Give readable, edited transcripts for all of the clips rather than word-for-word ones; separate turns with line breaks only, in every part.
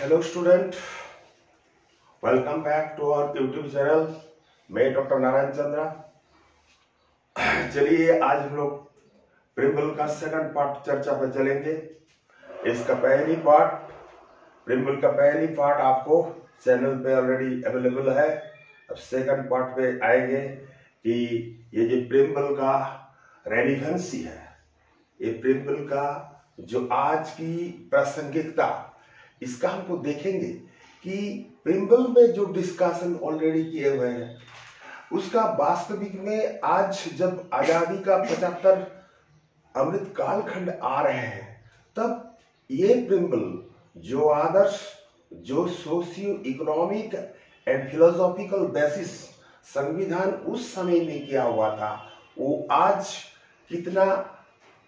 Hello student, welcome back to our YouTube channel. मैं doctor Narayan Chandra. चलिए आज हम लोग प्रिम्बल का सेकंड पार्ट चर्चा पे चलेंगे। इसका प्रिम्बल का पहली पार्ट आपको चैनल पे ऑलरेडी अवेलेबल है। अब सेकंड पार्ट पे आएंगे कि ये जो प्रिम्बल का रेलिवेंसी है, ये प्रिम्बल का जो आज की प्रासंगिकता, इसका हमको देखेंगे कि प्रिम्बल में जो डिस्कशन ऑलरेडी किए हुए हैं उसका वास्तविक में आज जब आजादी का 75 अमृत कालखंड आ रहे हैं तब ये प्रिम्बल जो आदर्श, जो socio economic and philosophical basis संविधान उस समय में किया हुआ था, वो आज कितना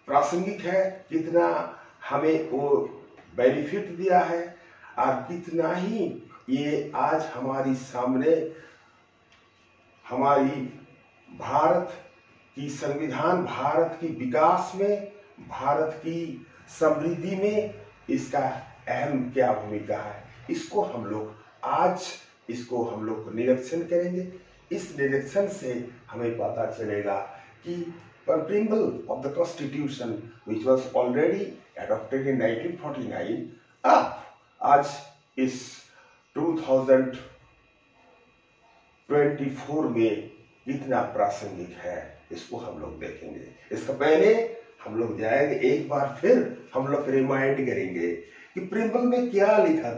प्रासंगिक है, कितना हमें वो बेनिफिट दिया है और कितना ही ये आज हमारी सामने हमारी भारत की संविधान, भारत की विकास में, भारत की समृद्धि में इसका अहम क्या भूमिका है, इसको हम लोग आज निरीक्षण करेंगे। इस निरीक्षण से हमें पता चलेगा कि preamble of the constitution which was already adopted in 1949 अब आज इस 2024 में कितना प्रासंगिक है, इसको हम लोग देखेंगे। इसका पहले हम लोग जाएंगे, एक बार फिर हम लोग रिमाइंड करेंगे कि प्रिम्बल में क्या लिखा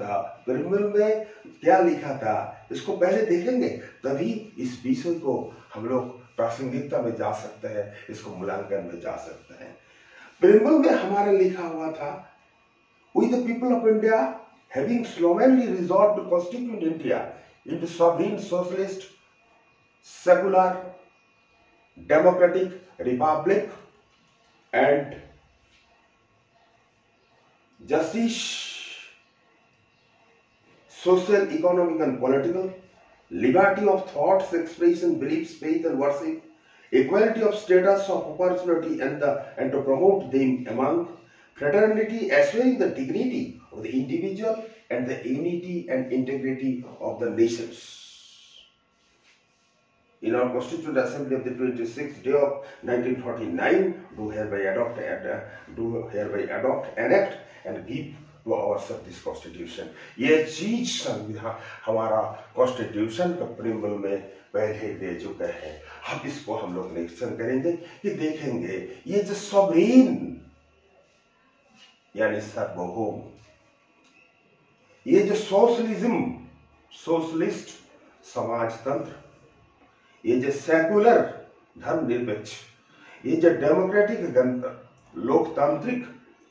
था, इसको पहले देखेंगे, तभी इस विषय को हम लोग प्रासंगिकता में जा सकते हैं, इसको मूल्यांकन में जा सकते हैं। प्रिम्बल में हमारे लिखा हुआ था, We the people of India, having solemnly resolved to constitute India into sovereign, socialist, secular, democratic republic and justice, social, economic and political, liberty of thoughts, expression, beliefs, faith and worship, equality of status of opportunity and to promote them among, fraternity, assuring the dignity of the individual and the unity and integrity of the nations. In our Constituent Assembly of the 26th day of 1949, do hereby adopt, enact and give to ourselves this Constitution. ये चीज संविधान हमारा constitution का preamble में पहले दे चुके हैं। अब इसको हम लोग निरीक्षण करेंगे कि देखेंगे ये जो सॉवरेन यानी सार्वभौम, ये जो सोशलिस्ट समाजतंत्र, ये जो सेकुलर धर्मनिरपेक्ष, ये जो डेमोक्रेटिक लोकतांत्रिक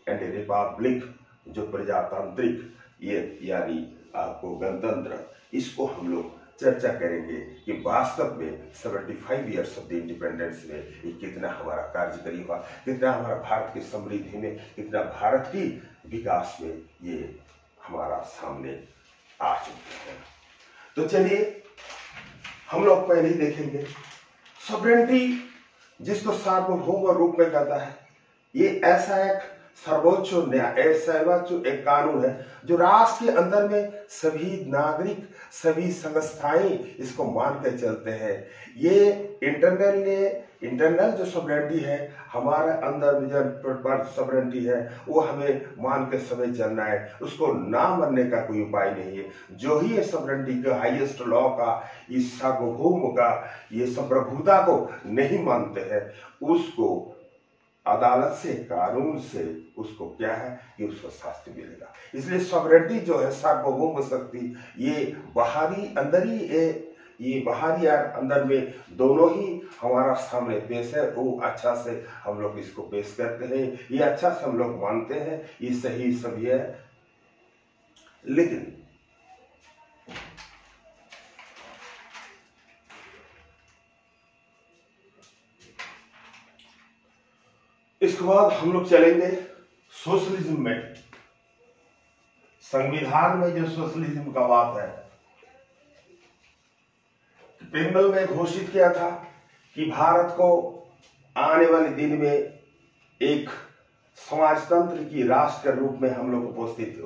एंड रिपब्लिक जो प्रजातांत्रिक, ये यानी आपको गणतंत्र, इसको हम लोग चर्चा करेंगे कि वास्तव में 75 ईयर्स ऑफ द इंडिपेंडेंस में ये कितना हमारा कार्यकरी हुआ, कितना हमारा भारत की समृद्धि में, कितना भारत की विकास में ये हमारा सामने आ चुके हैं। तो चलिए हम लोग पहले ही देखेंगे सॉवरेनिटी, जिसको सार्वभौम रूप में कहता है, ये ऐसा एक सर्वोच्च न्याय, एक कानून है जो राष्ट्र के अंदर में सभी नागरिक, सभी संस्थाएं इसको मान के चलते हैं। ये इंटरनल जो सॉवरेनिटी है, हमारे अंदर में जो सॉवरेनिटी है वो हमें मान के समय चलना है, उसको ना मानने का कोई उपाय नहीं है। जो ही ये सॉवरेनिटी का हाईएस्ट लॉ का, इस सार्वभौम का, ये संप्रभुता को नहीं मानते हैं, उसको अदालत से, कानून से उसको क्या है कि उसको शास्ति मिलेगा। इसलिए सॉवरेनिटी जो है, सार्वभौम शक्ति, ये बाहरी अंदरी, ये बाहरी और अंदर में दोनों ही हमारा सामने पेश है। वो अच्छा से हम लोग इसको पेश करते हैं, ये अच्छा से हम लोग मानते हैं, ये सही सभी है। लेकिन इसके बाद हम लोग चलेंगे सोशलिज्म में। संविधान में जो सोशलिज्म का बात है, प्रिम्बल में घोषित किया था कि भारत को आने वाले दिन में एक समाजतंत्र की राष्ट्र के रूप में हम लोग उपस्थित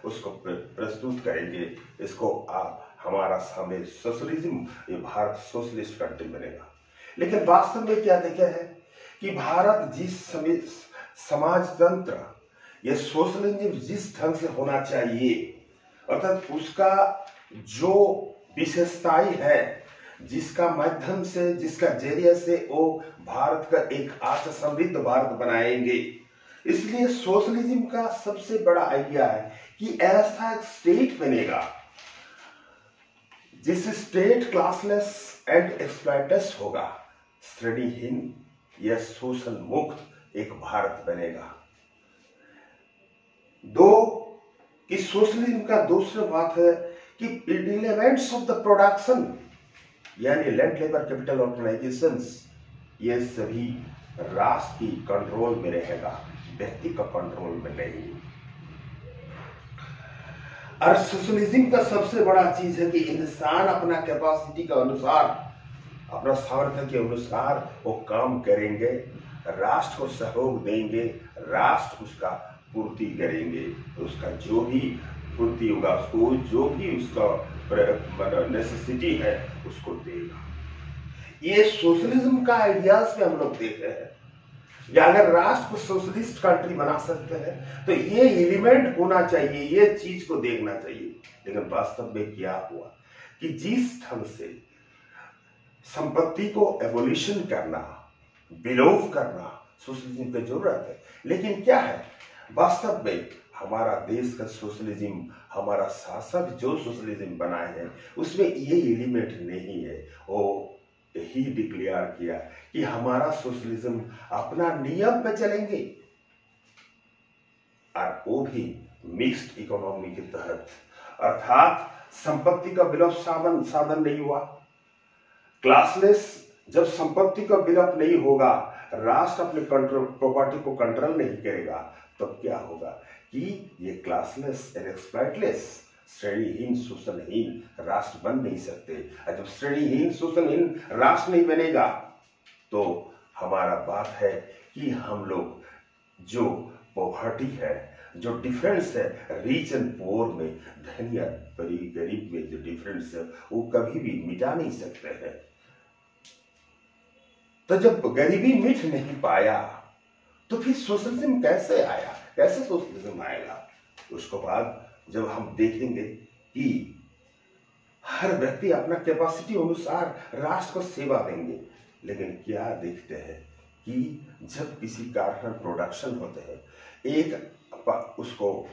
उसको प्रस्तुत करेंगे। इसको हमारा सामने सोशलिज्म, ये भारत सोशलिस्ट कंट्री बनेगा। लेकिन वास्तव में क्या देखे है कि भारत जिस समय समाजतंत्र, ये सोशलिज्म जिस ढंग से होना चाहिए, अर्थात उसका जो विशेषताएं है, जिसका माध्यम से, जिसका जरिए से वो भारत का एक आशा समृद्ध भारत बनाएंगे। इसलिए सोशलिज्म का सबसे बड़ा आइडिया है कि ऐसा एक स्टेट बनेगा जिस स्टेट क्लासलेस एंड एक्सप्लॉयटर्स होगा, श्रेणीहीन या शोषण मुक्त एक भारत बनेगा। कि सोशलिज्म का दूसरा बात है कि एलिमेंट्स ऑफ द प्रोडक्शन, यानी लैंड लेबर कैपिटल ऑर्गेनाइजेशंस, ये सभी राष्ट्र की कंट्रोल में रहेगा, व्यक्ति का कंट्रोल में नहीं। और सोशलिज्म का सबसे बड़ा चीज है कि इंसान अपना कैपेसिटी के अनुसार, अपना सामर्थ्य के अनुसार वो काम करेंगे, राष्ट्र को सहयोग देंगे, राष्ट्र उसका पूर्ति करेंगे, उसका जो भी पूर्ति होगा, उसको जो भी उसका नेसेसिटी है उसको देगा। ये सोशलिज्म का आइडियाज में हम लोग देख रहे हैं। या अगर राष्ट्र को सोशलिस्ट कंट्री बना सकते हैं तो ये एलिमेंट होना चाहिए, ये चीज को देखना चाहिए। लेकिन वास्तव में क्या हुआ कि जिस ढंग से संपत्ति को एवोल्यूशन करना, बिलोव करना सोशलिज्म की जरूरत है, लेकिन क्या है वास्तव में हमारा देश का सोशलिज्म, हमारा शासक जो सोशलिज्म बनाए हैं उसमें ये एलिमेंट नहीं है। वो यही डिक्लेयर किया कि हमारा सोशलिज्म अपना नियम पे चलेंगे, और वो भी मिक्स्ड इकोनॉमी के तहत, अर्थात संपत्ति का विलोप साधन नहीं हुआ। क्लासलेस, जब संपत्ति का विलोप नहीं होगा, राष्ट्र अपने प्रॉपर्टी को कंट्रोल नहीं करेगा, तब क्या होगा कि ये क्लासलेस एंड एक्सप्लॉयटलेस, श्रेणीहीन शोषणहीन राष्ट्र बन नहीं सकते। और जब श्रेणीहीन शोषणहीन राष्ट्र नहीं बनेगा तो हमारा बात है कि हम लोग जो पॉवर्टी है, जो डिफरेंस है रिच एंड पुअर में, धनी या गरीब में जो डिफरेंस है वो कभी भी मिटा नहीं सकते हैं। तो जब गरीबी मिट नहीं पाया तो फिर सोशलिज्म कैसे आया, कैसे सोशलिज्म आएगा? उसके बाद जब हम देखेंगे कि हर व्यक्ति अपना कैपेसिटी अनुसार राष्ट्र को सेवा देंगे, लेकिन क्या देखते हैं कि जब किसी कारखाना प्रोडक्शन होते हैं, एक उसको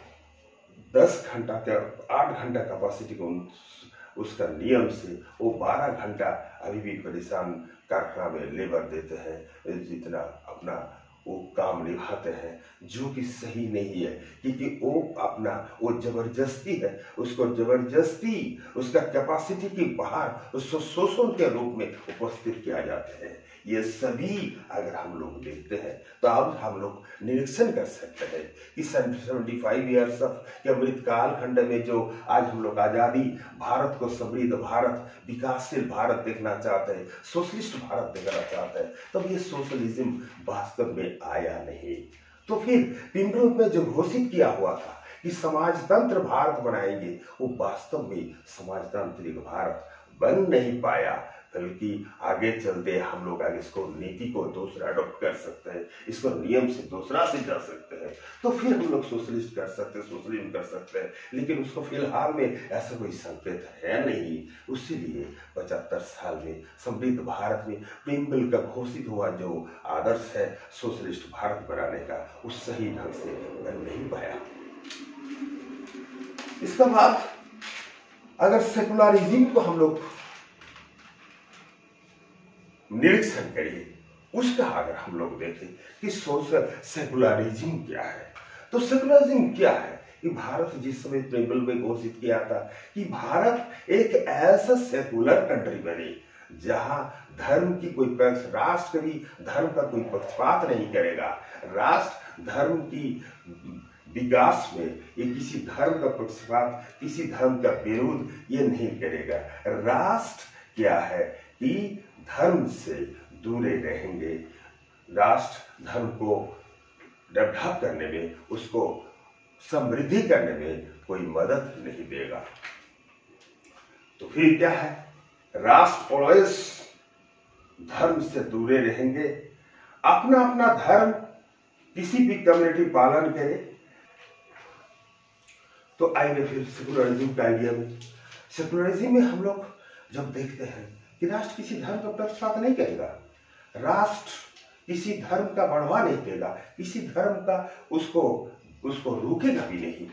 10 घंटा का 8 घंटा कैपेसिटी को उसका नियम से वो 12 घंटा अभी भी परेशान कारखाना में लेबर देते हैं, जितना अपना वो काम निभाते हैं, जो कि सही नहीं है। क्योंकि वो जबरदस्ती है, उसको जबरदस्ती उसका कैपेसिटी के बाहर उसको शोषण के रूप में उपस्थित किया जाता है। ये सभी अगर हम लोग देखते हैं तो अब हम लोग निरीक्षण कर सकते हैं कि 75 ईयर्स के अमृत काल खंड में जो आज हम लोग आजादी, भारत को समृद्ध भारत, विकासशील भारत देखना चाहते हैं, सोशलिस्ट भारत देखना चाहते हैं, तब ये सोशलिज्म वास्तव में आया नहीं। तो फिर पिंपल में जो घोषित किया हुआ था कि समाजतंत्र भारत बनाएंगे, वो वास्तव में समाजतांत्रिक भारत बन नहीं पाया। बल्कि आगे चलते हम लोग आगे इसको नीति को दूसरा अडॉप्ट कर सकते हैं, इसको नियम से दूसरा से जा सकते हैं, तो फिर हम लोग सोशलिस्ट कर सकते हैं, सोशलिज्म कर सकते हैं। लेकिन उसको फिलहाल में ऐसा कोई संकेत है नहीं। उसीलिए 75 साल में समृद्ध भारत में पिंपल का घोषित हुआ जो आदर्श है सोशलिस्ट भारत बनाने का, वो सही ढंग से बन नहीं पाया। इसका बाद अगर सेकुलरिज्म को हम लोग निरीक्षण करिए, उसका अगर हम लोग देखें कि सोशल सेकुलरिज्म क्या है, तो सेकुलरिज्म क्या है कि भारत जिस समय पिंपल में घोषित किया था कि भारत एक ऐसा सेकुलर कंट्री बने जहां धर्म की कोई पक्ष, राष्ट्र कभी धर्म का कोई पक्षपात नहीं करेगा, राष्ट्र धर्म की विकास में ये किसी धर्म का पक्षपात, किसी धर्म का विरोध ये नहीं करेगा। राष्ट्र क्या है कि धर्म से दूरे रहेंगे, राष्ट्र धर्म को डेवलप करने में, उसको समृद्धि करने में कोई मदद नहीं देगा। तो फिर क्या है, राष्ट्र ऑलवेज धर्म से दूरे रहेंगे, अपना अपना धर्म किसी भी कम्युनिटी पालन करे। तो आएंगे फिर सेकुलरिज्म का आइडिया में। सेकुलरिज्म में हम लोग जब देखते हैं कि राष्ट्र किसी धर्म का पक्षपात नहीं करेगा, राष्ट्र किसी धर्म का बढ़ावा नहीं देगा, किसी धर्म का उसको रोकेगा भी नहीं।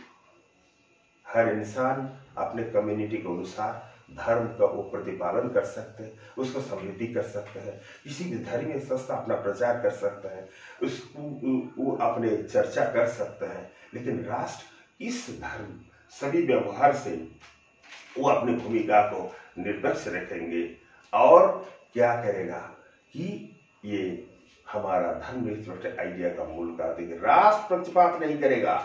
हर इंसान अपने कम्युनिटी के अनुसार धर्म का वो प्रतिपालन कर सकते हैं, उसको समृद्धि कर सकते हैं, किसी भी धर्मीय संस्था अपना प्रचार कर सकते हैं, वो अपने चर्चा कर सकते हैं। लेकिन राष्ट्र इस धर्म सभी व्यवहार से वो अपनी भूमिका को निरपेक्ष रखेंगे और क्या करेगा कि ये हमारा धर्मनिरपेक्ष आइडिया का मूल कार्य है। राष्ट्र पक्षपात नहीं करेगा,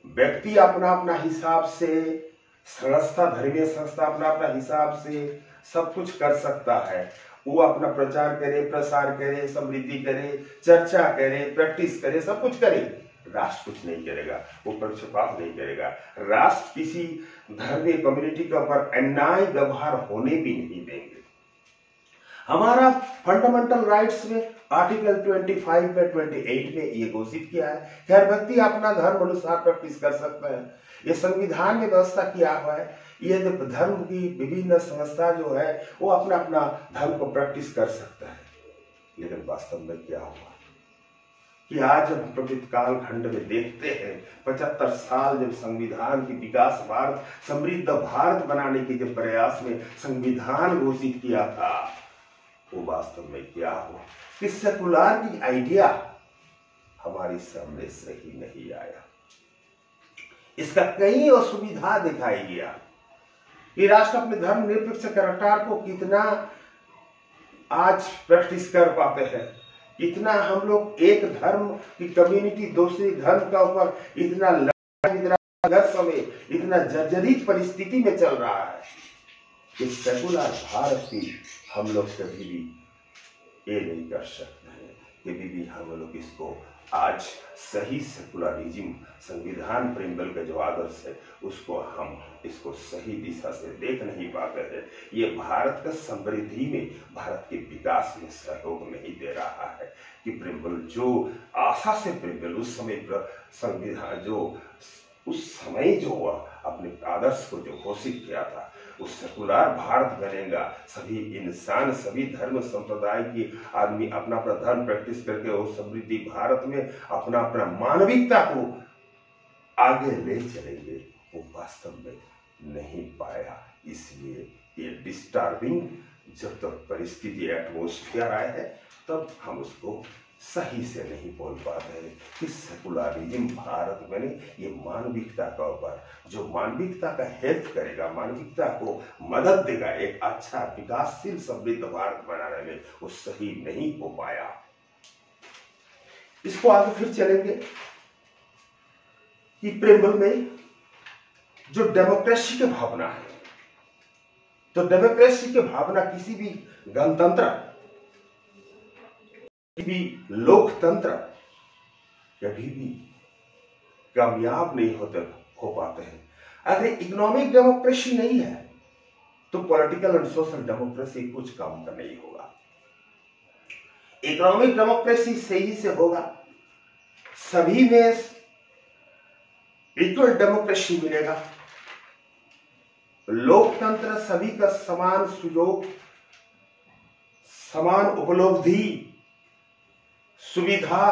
व्यक्ति अपना अपना हिसाब से, संस्था धर्मीय संस्था अपना अपना हिसाब से सब कुछ कर सकता है। वो अपना प्रचार करे, प्रसार करे, समृद्धि करे, चर्चा करे, प्रैक्टिस करे, सब कुछ करे। राष्ट्र कुछ नहीं करेगा, वो पक्षपात नहीं करेगा। राष्ट्र किसी धर्मीय कम्युनिटी के ऊपर अन्याय व्यवहार होने भी नहीं देंगे। हमारा फंडामेंटल राइट्स में आर्टिकल 25 में 28 में ये घोषित किया है कि हर व्यक्ति अपना धर्म अनुसार प्रैक्टिस कर सकता है। ये संविधान में व्यवस्था किया हुआ है। ये धर्म की विभिन्न संस्था जो है वो अपना अपना धर्म को प्रैक्टिस कर सकता है। लेकिन वास्तव में क्या हुआ कि आज हम प्रकृत काल खंड में देखते हैं 75 साल जब संविधान की विकास भारत, समृद्ध भारत बनाने के जब प्रयास में संविधान घोषित किया था, वो वास्तव में क्या हुआ कि सेकुलर की आइडिया हमारे सामने सही नहीं आया। इसका कई असुविधा दिखाई दिया कि राष्ट्र अपने धर्म निरपेक्ष करतार को कितना आज प्रैक्टिस कर पाते हैं, इतना हम लोग एक धर्म की कम्युनिटी दूसरे धर्म का ऊपर इतना संघर्ष में, इतना जर्जरित परिस्थिति में चल रहा है कि सेकुलर भारत की हम लोग कभी भी ये नहीं कर सकते हैं। कभी भी हम लोग इसको आज सही सेकुलरिज्म, संविधान प्रेमबल का जो आदर्श है उसको हम इसको सही दिशा से देख नहीं पाते हैं। ये भारत का समृद्धि में, भारत के विकास में सहयोग नहीं दे रहा है कि प्रेमबल जो आशा से प्रेमबल उस समय संविधान जो उस समय जो अपने आदर्श को जो घोषित किया था, उस सेकुलर भारत बनेगा, सभी इंसान, सभी धर्म संप्रदाय की आदमी अपना अपना धर्म प्रैक्टिस करके वो समृद्धि भारत में अपना अपना मानविकता को आगे ले चलेंगे, वो वास्तव में नहीं पाया। इसलिए ये डिस्टर्बिंग जब तक परिस्थिति एटमोस्फियर आए है तब हम उसको सही से नहीं बोल पाते हैं कि सेकुलरिज्म भारत में ये मानविकता का ऊपर जो मानविकता का हेल्प करेगा, मानविकता को मदद देगा एक अच्छा विकासशील समृद्ध भारत बनाने में, वो सही नहीं हो पाया। इसको आगे फिर चलेंगे कि प्रेमबल में जो डेमोक्रेसी की भावना है, तो डेमोक्रेसी की भावना किसी भी गणतंत्र, भी लोकतंत्र कभी भी कामयाब नहीं हो पाते हैं। अगर इकोनॉमिक डेमोक्रेसी नहीं है तो पॉलिटिकल एंड सोशल डेमोक्रेसी कुछ काम का नहीं होगा। इकोनॉमिक डेमोक्रेसी सही से होगा, सभी में इक्वल डेमोक्रेसी मिलेगा, लोकतंत्र सभी का समान सुयोग, समान उपलब्धि, सुविधा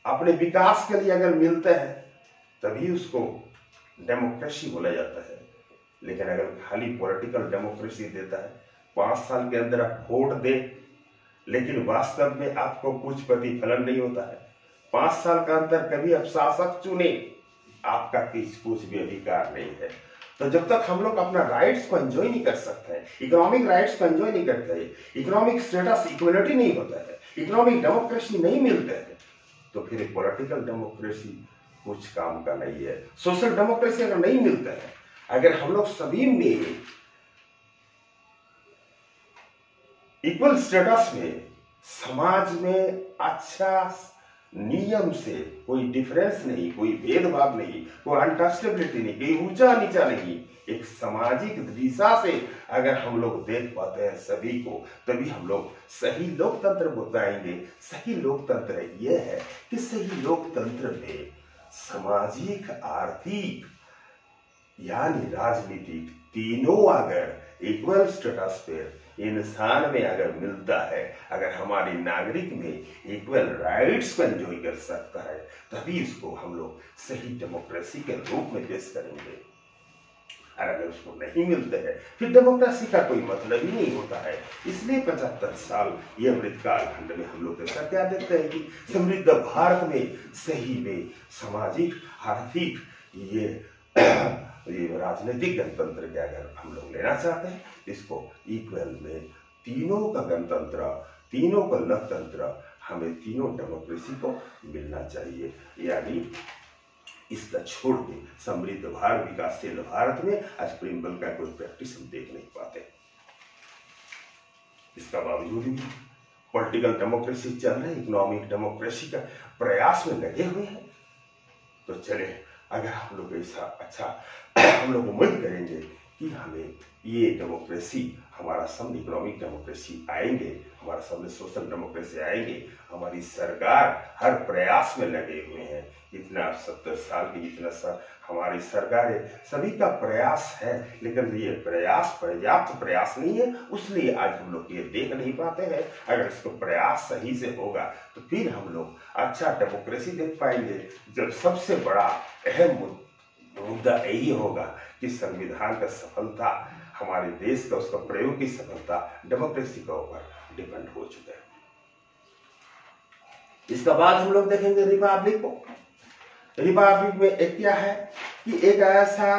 अपने विकास के लिए अगर मिलते हैं तभी उसको डेमोक्रेसी बोला जाता है। लेकिन अगर खाली पॉलिटिकल डेमोक्रेसी देता है, 5 साल के अंदर आप वोट दे लेकिन वास्तव में आपको कुछ प्रतिफलन नहीं होता है, 5 साल का अंतर कभी आप शासक चुने, आपका कुछ भी अधिकार नहीं है। तो जब तक हम लोग अपना राइट्स को एंजॉय नहीं कर सकते हैं, इकोनॉमिक राइट्स को एंजॉय नहीं करते हैं, इकोनॉमिक स्टेटस इक्वलिटी नहीं होता है, इकोनॉमिक डेमोक्रेसी नहीं मिलते हैं, तो फिर पॉलिटिकल डेमोक्रेसी कुछ काम का नहीं है। सोशल डेमोक्रेसी अगर नहीं मिलता है, अगर हम लोग सभी में इक्वल स्टेटस में, समाज में अच्छा नियम से कोई डिफरेंस नहीं, कोई भेदभाव नहीं, कोई अनटचेबिलिटी नहीं, कोई ऊंचा नीचा नहीं, एक सामाजिक दिशा से अगर हम लोग देख पाते हैं सभी को, तभी हम लोग सही लोकतंत्र बताएंगे। सही लोकतंत्र यह है कि सही लोकतंत्र में सामाजिक, आर्थिक यानी राजनीतिक तीनों अगर इक्वल स्टेटस पे इंसान में अगर मिलता है, अगर हमारे नागरिक में इक्वल राइट्स को एंजॉय कर सकता है, तभी इसको हम लोग सही डेमोक्रेसी के रूप में पेश करेंगे। और अगर उसको नहीं मिलते हैं फिर डेमोक्रेसी का कोई मतलब ही नहीं होता है। इसलिए 75 साल ये अमृतकाल खंड में हम लोग ऐसा क्या देखते हैं कि समृद्ध भारत में सही में सामाजिक, आर्थिक, ये राजनीतिक गणतंत्र के अगर हम लोग लेना चाहते हैं, इसको इक्वल में तीनों का गणतंत्र, तीनों का लोकतंत्र, हमें तीनों डेमोक्रेसी को मिलना चाहिए। यानी इसका छोड़ के समृद्ध भारत, विकासशील भारत में आज प्रिंसिपल का कोई प्रैक्टिस हम देख नहीं पाते। इसका बावजूद भी पॉलिटिकल डेमोक्रेसी चल रही, इकोनॉमिक डेमोक्रेसी का प्रयास में लगे हुए हैं। तो चले, अगर हम लोग ऐसा अच्छा हम लोग उम्मीद करेंगे कि हमें ये डेमोक्रेसी, हमारा सामने इकोनॉमिक डेमोक्रेसी आएंगे, हमारा सामने सोशल डेमोक्रेसी आएंगे। हमारी सरकार हर प्रयास में लगे हुए हैं। इतना 70 साल की जितना हमारी सरकार है, सभी का प्रयास है, लेकिन ये प्रयास पर्याप्त प्रयास नहीं है, इसलिए आज हम लोग ये देख नहीं पाते हैं। अगर इसको प्रयास सही से होगा तो फिर हम लोग अच्छा डेमोक्रेसी देख पाएंगे। जब सबसे बड़ा अहम मुद्दा यही होगा कि संविधान का सफलता, हमारे देश का उसका प्रयोग की सफलता डेमोक्रेसी के ऊपर डिपेंड हो चुका है। इसका बाद हम लोग देखेंगे रिपब्लिक को। रिपब्लिक में एक क्या है कि एक ऐसा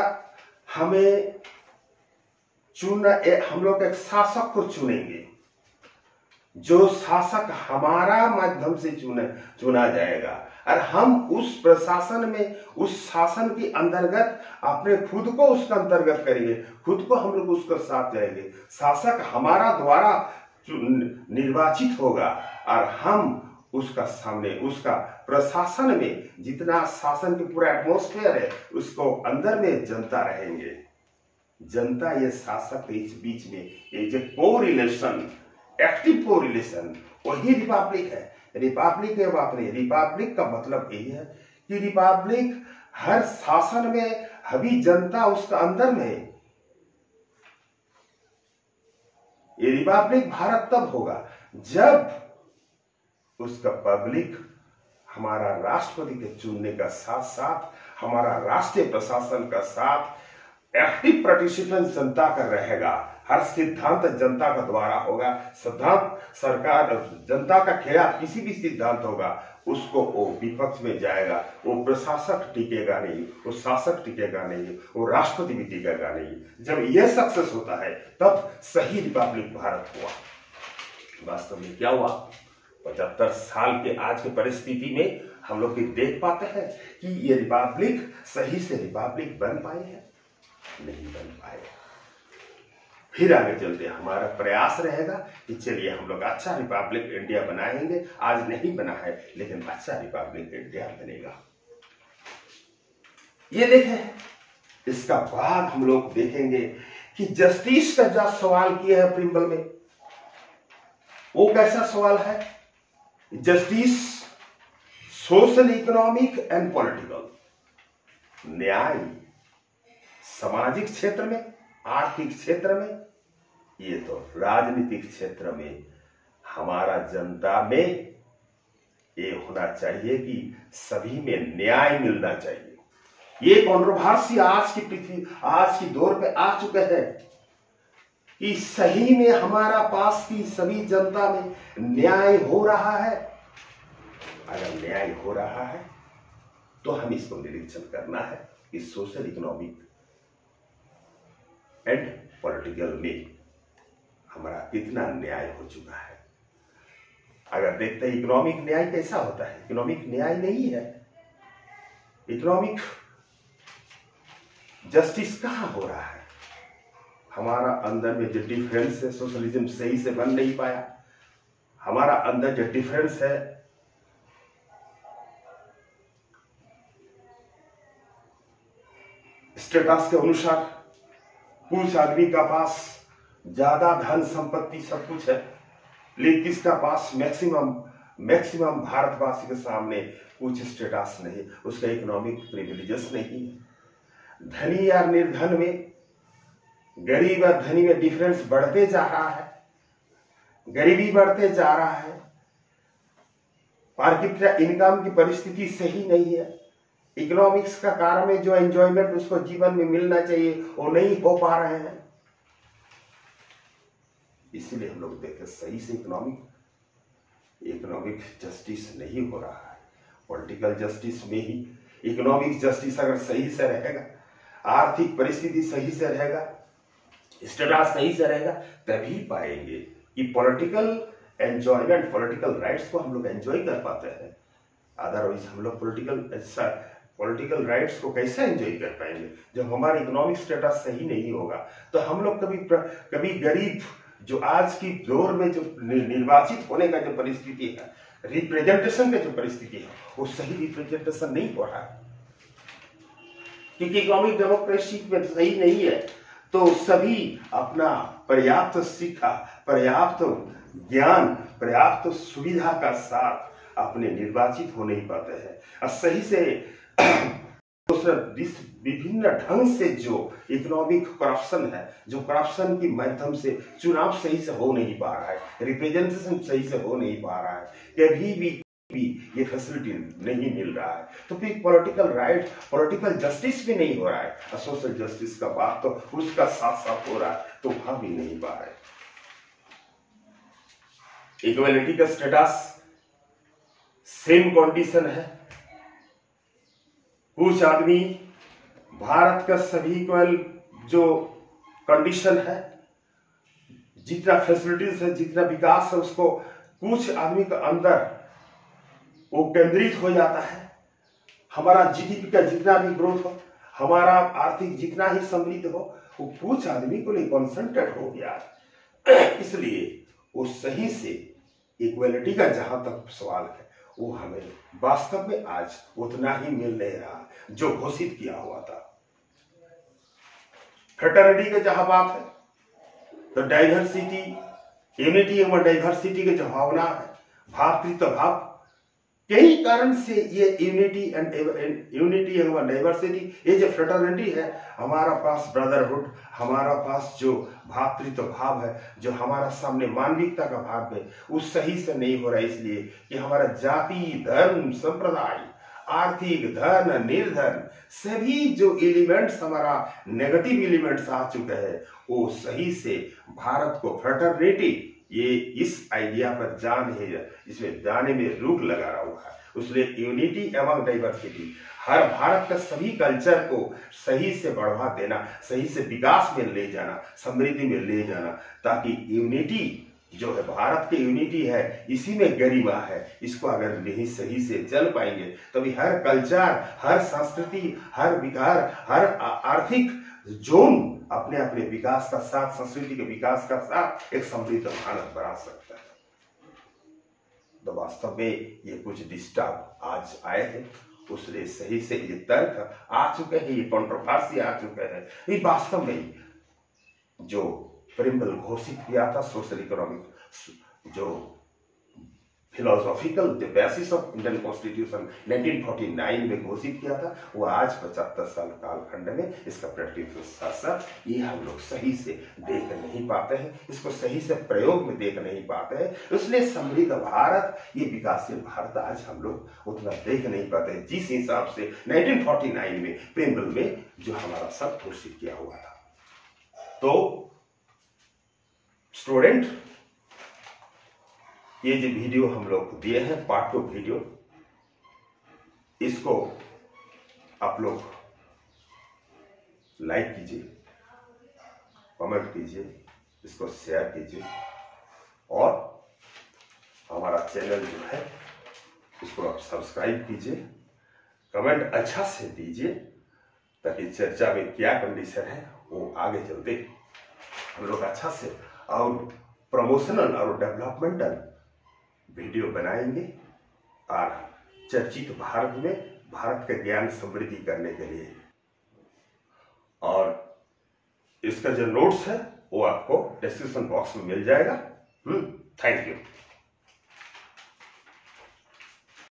हमें चुनना, हम लोग एक शासक को चुनेंगे, जो शासक हमारा माध्यम से चुना जाएगा, और हम उस प्रशासन में, उस शासन के अंतर्गत अपने खुद को उसका अंतर्गत करेंगे, खुद को हम लोग उसका साथ जाएंगे। शासक हमारा द्वारा निर्वाचित होगा और हम उसका सामने, उसका प्रशासन में जितना शासन की पूरा एटमॉस्फेयर है, उसको अंदर में जनता रहेंगे। जनता ये शासक के इस बीच में ये जो कोरिलेशन, एक्टिव कोरिलेशन, वही रिपब्लिक है। रिपब्लिक है बात नहीं, रिपब्लिक का मतलब यही है कि रिपब्लिक हर शासन में अभी जनता उसका अंदर में है। ये रिपब्लिक भारत तब होगा जब उसका पब्लिक हमारा राष्ट्रपति के चुनने का साथ साथ हमारा राष्ट्रीय प्रशासन का साथ एक्टिव पार्टिसिपेंट जनता का रहेगा। हर सिद्धांत जनता का द्वारा होगा। सिद्धांत सरकार, जनता का खिलाफ किसी भी सिद्धांत होगा, उसको वो विपक्ष में जाएगा। वो प्रशासक टिकेगा नहीं, वो शासक टिकेगा नहीं, वो राष्ट्रपति भी टिकेगा नहीं। जब ये सक्सेस होता है तब सही रिपब्लिक भारत हुआ। वास्तव में क्या हुआ? 75 साल के आज की परिस्थिति में हम लोग देख पाते हैं कि ये रिपब्लिक सही से रिपब्लिक बन पाए हैं? नहीं बन पाए। फिर आगे चलते हमारा प्रयास रहेगा कि चलिए हम लोग अच्छा रिपब्लिक इंडिया बनाएंगे। आज नहीं बना है, लेकिन अच्छा रिपब्लिक इंडिया बनेगा। ये देखें, इसका बाद हम लोग देखेंगे कि जस्टिस का जो सवाल किया है प्रिंबल में, वो कैसा सवाल है? Justice social, economic and political, न्याय सामाजिक क्षेत्र में, आर्थिक क्षेत्र में, ये तो राजनीतिक क्षेत्र में हमारा जनता में ये होना चाहिए कि सभी में न्याय मिलना चाहिए। ये कंट्रोवर्सी आज की पृथ्वी, आज की दौर पे आ चुके हैं कि सही में हमारा पास की सभी जनता में न्याय हो रहा है। अगर न्याय हो रहा है तो हम इसको निरीक्षण करना है कि सोशल, इकोनॉमिक एंड पॉलिटिकल में हमारा कितना न्याय हो चुका है। अगर देखते हैं इकोनॉमिक न्याय कैसा होता है, इकोनॉमिक न्याय नहीं है। इकोनॉमिक जस्टिस कहां हो रहा है? हमारा अंदर में जो डिफरेंस है, सोशलिज्म सही से बन नहीं पाया। हमारा अंदर जो डिफरेंस है स्टेटस के अनुसार कुछ आदमी का पास ज्यादा धन संपत्ति सब कुछ है, लेकिन किसका पास मैक्सिमम भारतवासी के सामने कुछ स्टेटस नहीं, उसका इकोनॉमिक प्रिविलेजेस नहीं है। धनी या निर्धन में, गरीब और धनी में डिफरेंस बढ़ते जा रहा है, गरीबी बढ़ते जा रहा है, पर कैपिटा इनकम की परिस्थिति सही नहीं है, इकोनॉमिक्स का कारण में जो एंजॉयमेंट उसको जीवन में मिलना चाहिए वो नहीं हो पा रहे हैं। इसीलिए हम लोग देखें सही से इकोनॉमिक जस्टिस नहीं हो रहा है। पॉलिटिकल जस्टिस में ही इकोनॉमिक जस्टिस अगर सही से रहेगा, आर्थिक परिस्थिति सही से रहेगा, स्टेटस सही से रहेगा, तभी पाएंगे कि पॉलिटिकल एंजॉयमेंट, पॉलिटिकल राइट्स को हम लोग एंजॉय कर पाते हैं। अदरवाइज हम लोग पॉलिटिकल राइट्स को कैसे एंजॉय कर पाएंगे जब हमारा इकोनॉमिक स्टेटस सही नहीं होगा। तो हम लोग कभी गरीब, जो आज की दौर में जो निर्वाचित होने का जो परिस्थिति है, रिप्रेजेंटेशन का जो परिस्थिति है, वो सही रिप्रेजेंटेशन नहीं हो रहा है, क्योंकि इकोनॉमिक डेमोक्रेसी में सही नहीं है। तो सभी अपना पर्याप्त शिक्षा, पर्याप्त ज्ञान, पर्याप्त सुविधा का साथ अपने निर्वाचित हो नहीं पाते हैं। और सही से विभिन्न ढंग से जो इकोनॉमिक करप्शन है, जो करप्शन के माध्यम से चुनाव सही से हो नहीं पा रहा है, रिप्रेजेंटेशन सही से हो नहीं पा रहा है, कभी भी ये फैसिलिटी नहीं मिल रहा है, तो फिर पॉलिटिकल राइट, पॉलिटिकल जस्टिस भी नहीं हो रहा है। और सोशल जस्टिस का बात तो उसका साथ साथ हो रहा है, तो वहां भी नहीं पा रहा है। इक्वालिटी का स्टेटस सेम कंडीशन है। कुछ आदमी भारत का सभी इक्वल जो कंडीशन है, जितना फैसिलिटीज है, जितना विकास है, उसको कुछ आदमी के अंदर वो केंद्रित हो जाता है। हमारा जीडीपी का जितना भी ग्रोथ हो, हमारा आर्थिक जितना ही समृद्ध हो, वो कुछ आदमी को लिए कॉन्सेंट्रेट हो गया। इसलिए वो सही से इक्वालिटी का जहां तक सवाल है, वो हमें वास्तव में आज उतना ही मिल नहीं रहा जो घोषित किया हुआ था। फ्रेटर्निटी का जहां बात है, तो डाइवर्सिटी, यूनिटी एवं डाइवर्सिटी की जो भावना है, भातृत्व भाव, कई कारण से ये यूनिटी एवं डाइवर्सिटी, ये जो फ्रेटर्निटी है, हमारा पास ब्रदरहुड, हमारा पास जो भातृत्व भाव है, जो हमारा सामने मानविकता का भाव है, वो सही से नहीं हो रहा है। इसलिए कि हमारा जाति, धर्म, संप्रदाय, आर्थिक, धन, निर्धन, सभी जो एलिमेंट्स हमारा नेगेटिव एलिमेंट्स आ चुके हैं, वो सही से भारत को फ्रेटर्निटी, ये इस आइडिया पर जा नहीं है, इसमें जाने में रुक लगा रहा हुआ है। इसलिए यूनिटी एवं डाइवर्सिटी, हर भारत का सभी कल्चर को सही से बढ़ावा देना, सही से विकास में ले जाना, समृद्धि में ले जाना, ताकि यूनिटी जो है, भारत की यूनिटी है, इसी में गरिमा है। इसको अगर नहीं सही से चल पाएंगे, तभी हर कल्चर, हर संस्कृति, हर विकार, हर आर्थिक जोन अपने अपने विकास का साथ, संस्कृति के विकास का साथ एक समृद्ध भारत बना सकता है। तो वास्तव में ये कुछ डिस्टर्ब आज आए हैं, उसने सही से ये तर्क आ चुके हैं, ये कंट्रोवर्सी आ चुके हैं। ये वास्तव में जो प्रिम्बल घोषित किया था, सोशल इकोनॉमिक जो philosophical basis of Indian constitution 1949 में घोषित किया था, वो आज 75 साल कालखंड में इसका प्रैक्टिकल साथ ये हम लोग सही से देख नहीं पाते हैं, इसको सही से प्रयोग में देख नहीं पाते हैं। इसलिए समृद्ध भारत, ये विकासशील भारत आज हम लोग उतना देख नहीं पाते हैं, जिस हिसाब से 1949 में प्रिम्बल में जो हमारा सब घोषित किया हुआ था। तो स्टूडेंट, ये जो वीडियो हम लोग दिए हैं, पार्ट 2 वीडियो, इसको आप लोग लाइक कीजिए, कमेंट कीजिए, इसको शेयर कीजिए, और हमारा चैनल जो है इसको आप सब्सक्राइब कीजिए, कमेंट अच्छा से दीजिए, ताकि चर्चा में क्या कंडीशन है वो आगे चलते हम लोग अच्छा से और प्रमोशनल और डेवलपमेंटल वीडियो बनाएंगे, और चर्चित भारत में भारत का ज्ञान समृद्धि करने के लिए और इसका जो नोट्स है वो आपको डिस्क्रिप्शन बॉक्स में मिल जाएगा। Thank you.